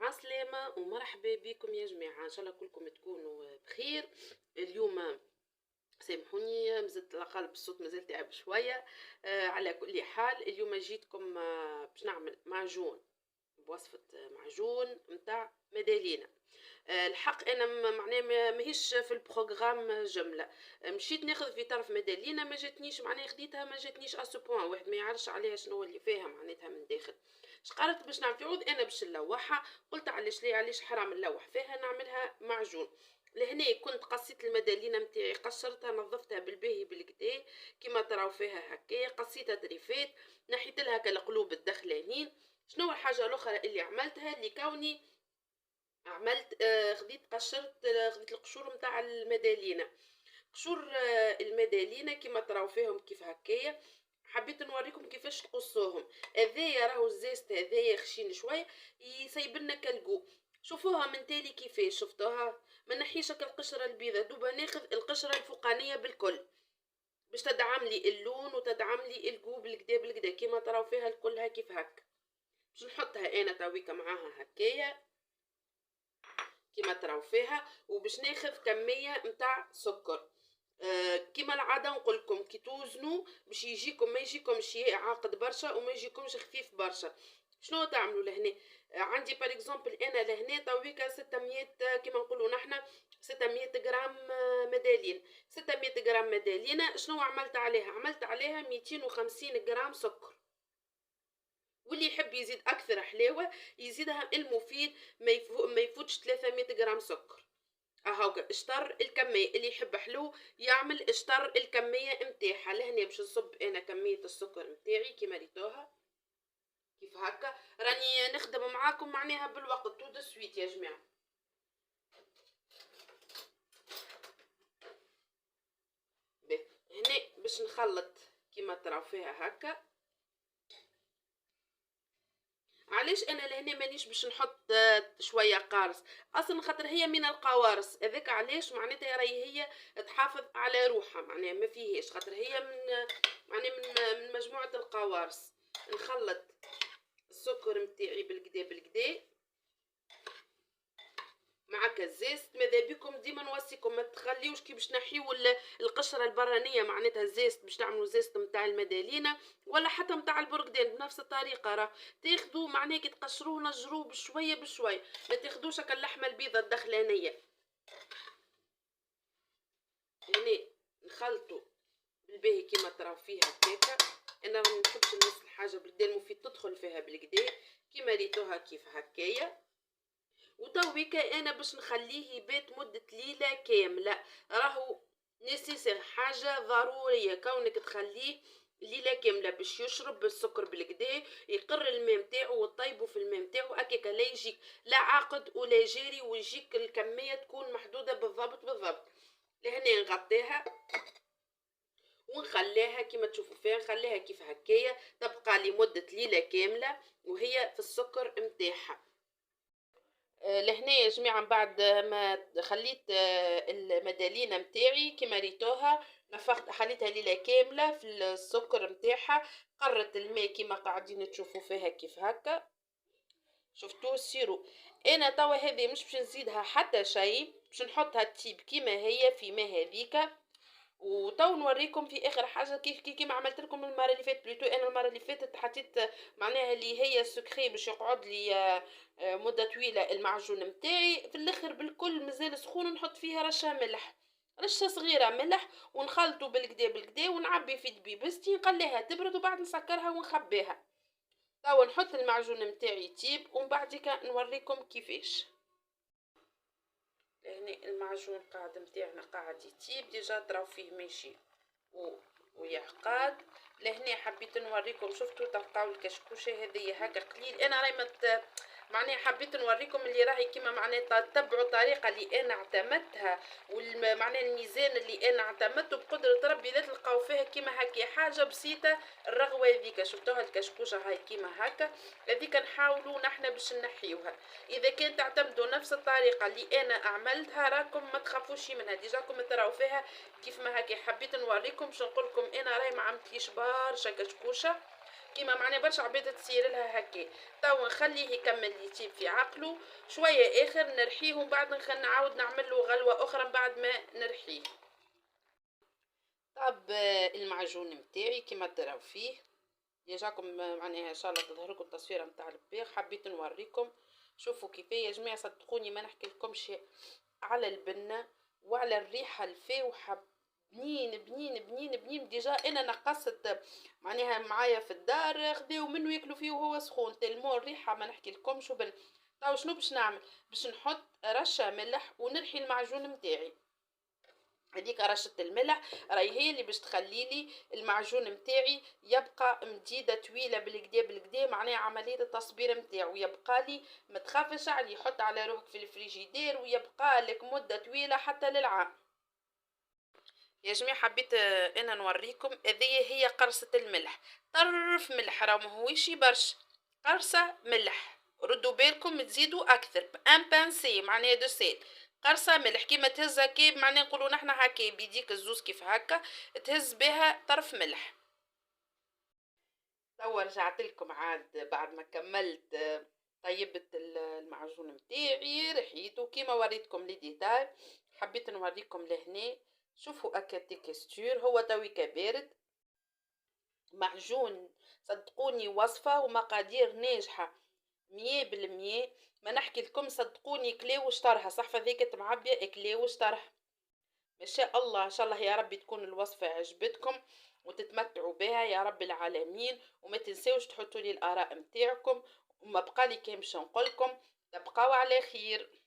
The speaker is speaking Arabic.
عسلامة ومرحبا بكم يا جماعة، إن شاء الله كلكم تكونوا بخير. اليوم سامحوني مازلت القلب الصوت مازال تعب شوية. على كل حال اليوم جيتكم باش نعمل معجون بوصفة معجون متاع مدالينا. الحق انا معناها ماهيش في البروغرام جمله. مشيت ناخذ في طرف مدالينا ما جاتنيش، معناها خديتها ما جاتنيش اسو بوان، واحد ما يعرفش عليها شنو اللي فيها معناتها من داخل. قررت باش نعمل في عوض انا باش نلوحها، قلت علاش ليه علاش حرام نلوح فيها، نعملها معجون. لهنا كنت قصيت المدالينه نتاعي، قشرتها نظفتها بالباهي بالكدا كيما تراو فيها هكايا، قصيتها طريفات، نحيت لها كالقلوب الدخلانين. شنو الحاجه الاخرى اللي عملتها اللي كوني عملت خديت قشرت خديت القشور متاع المدالينة، قشور المدالينة كيما تراو فيهم كيف هكايا. حبيت نوريكم كيفاش تقصوهم. هذايا راهو الزيست هذايا خشين شويه يسيب لنا كالجو. شوفوها من تالي كيفاش شفتوها، ما نحيش القشره البيضاء، دوبا ناخذ القشره الفوقانيه بالكل باش تدعم لي اللون وتدعم لي الجو بالكدا بالكدا كيما تراو فيها الكلها كيف هكا. باش نحطها انا تويكا معاها هكايا كيما تراو فيها، وباش ناخذ كميه متاع سكر. كيما العاده نقول لكم كي توزنوا باش يجيكم ما يجيكمش عاقد برشا وما يجيكمش خفيف برشا. شنو تعملوا لهنا؟ عندي بار اكزومبل انا لهنا تويكا 600 كيما نقولوا نحنا 600 غرام مدالين. 600 غرام مدالين شنو عملت عليها؟ عملت عليها 250 غرام سكر، واللي يحب يزيد اكثر حلاوه يزيدها. المفيد ما يفوتش 300 غرام سكر. اهاوكا اشطر الكميه، اللي يحب حلو يعمل اشطر الكميه متاعها. لهنا باش نصب انا كميه السكر متاعي كيما ريتوها كيف هكا. راني نخدم معاكم معناها بالوقت تو دو سويت يا جماعه. هنا باش نخلط كيما تراو فيها هكا. علاش انا لهنا مانيش باش نحط شويه قارص اصلا، خاطر هي من القوارص هذاك، علاش معناتها راهي هي تحافظ على روحها، معناها ما فيهاش، خاطر هي من معناها من مجموعه القوارص. نخلط السكر متاعي بالكدا بالكدا مع كالزيست. ماذا بكم ديما نوصيكم ما تخليوش كي باش نحيو القشره البرانيه معناتها الزيست باش تعملوا زيست نتاع المدالينه ولا حتى نتاع البرقدان بنفس الطريقه. راه تاخذوا معناه كي تقشروه نجروه بشويه بشويه، ما تاخذوش هكا اللحمه البيضه الدخلانيه. هنا نخلطوا بالباهي كيما تراو فيها هكاكا. انا ما نحبش الناس الحاجه بالكدا المفيد تدخل فيها بالكدا كيما ريتوها كيف هكايا. وتويكا انا باش نخليه يبات مدة ليلة كاملة، راهو نسيسير حاجة ضرورية كونك تخليه ليلة كاملة باش يشرب السكر بالكدا، يقر الماء متاعو وطيبو في الماء متاعو هكاكا، لا يجيك لا عاقد ولا جاري ويجيك الكمية تكون محدودة بالضبط بالضبط. لهنا نغطيها ونخليها كيما تشوفوا فيها، نخليها كيف هكايا تبقى لمدة ليلة كاملة وهي في السكر متاعها. لهنا يا جماعة بعد ما خليت المدالينة متاعي كيما ريتوها نفخت خليتها ليلة كاملة في السكر متاعها، قرت الماء كيما قاعدين تشوفوا فيها كيف هكا. شفتوا سيرو انا توا هذه مش باش نزيدها حتى شيء، باش نحطها تيب كيما هي في ما هذيك. وتو نوريكم في اخر حاجه كيما عملت لكم المره اللي فاتت بليتو. انا المره اللي فاتت حطيت معناها اللي هي السكري باش يقعد لي مده طويله المعجون متاعي. في الاخر بالكل مازال سخون نحط فيها رشه ملح، رشه صغيره ملح، ونخلطه بالكدا بالكدا ونعبي في دبيبستي نخليها تبرد وبعد نسكرها ونخبيها. توا نحط المعجون متاعي يطيب ومن بعد نوريكم كيفاش. يعني المعجون قاعد متاعنا قاعد يطيب ديجا تراو فيه ماشي ويعقاد. لهنا حبيت نوريكم، شفتوا تلقاو الكشكوشه هذه هكا قليل. انا راهي معناها حبيت نوريكم اللي راهي كيما معناتها تتبعوا الطريقه اللي انا اعتمدتها ومعناها الميزان اللي انا اعتمدته بقدره ربي لا تلقاو فيها كيما هكا حاجه بسيطه. الرغوه هذيك شفتوها الكشكوشه هاي كيما هكا، هذيك نحاولوا نحنا باش نحيوها. اذا كان تعتمدوا نفس الطريقه اللي انا عملتها راكم ما تخافوش منها، ديجاكم تراو فيها كيف ما هكا. حبيت نوريكم باش نقول لكم انا راهي ما عملتليش برشا كشكوشه، كيما معناها برشا عباد تصير لها هكا. توا نخليه يكمل يطيب في عقله شويه اخر، نرحيه ومن بعد نعاود نعمل له غلوه اخرى من بعد ما نرحيه. طب المعجون متاعي كيما تراو فيه يجاكم معناها ان شاء الله تظهر لكم التصويره نتاع البيغ، حبيت نوريكم. شوفوا كيفاه يا جماعه، صدقوني ما نحكي لكمش على البنه وعلى الريحه الفاوحه. بنين بنين بنين بنين. ديجا انا نقصت معناها معايا في الدار خذاو منه ياكلوا فيه وهو سخون، تلمو الريحه ما نحكي لكمش. وبن تو شنو باش نعمل؟ باش نحط رشه ملح ونرحي المعجون متاعي. هذيك رشة الملح راهي هي اللي باش تخلي لي المعجون متاعي يبقى مديدة طويلة بالكدا بالكدا، معناها عملية التصبير متاعو يبقى لي متخافش عليه. يحط على روحك في الفريجيدير ويبقى لك مدة طويلة حتى للعام. يا جماعة حبيت انا نوريكم هذه هي قرصة الملح. طرف ملح راه ماهوش برشا، قرصة ملح. ردوا بالكم تزيدوا اكثر ان بانسي معناها دو سيل. قرصة ملح كيما تهز هكا معناها نقولوا نحنا هكا بيديك الزوز كيف هكا تهز بها طرف ملح. توا رجعت لكم عاد بعد ما كملت طيبت المعجون متاعي رحيته كيما وريتكم لي ديتاي. حبيت نوريكم لهنا. شوفوا اكا تكستور هو تويكا بارد. معجون صدقوني وصفة ومقادير ناجحة 100%. ما نحكي لكم صدقوني كلا واشترها صحفة ذيك معبية كلا واشترها. ما شاء الله ان شاء الله يا رب تكون الوصفة عجبتكم وتتمتعوا بها يا رب العالمين. وما تنسوش تحطوا لي الاراء متاعكم. وما بقى لي كان باش نقولكم تبقاو على خير.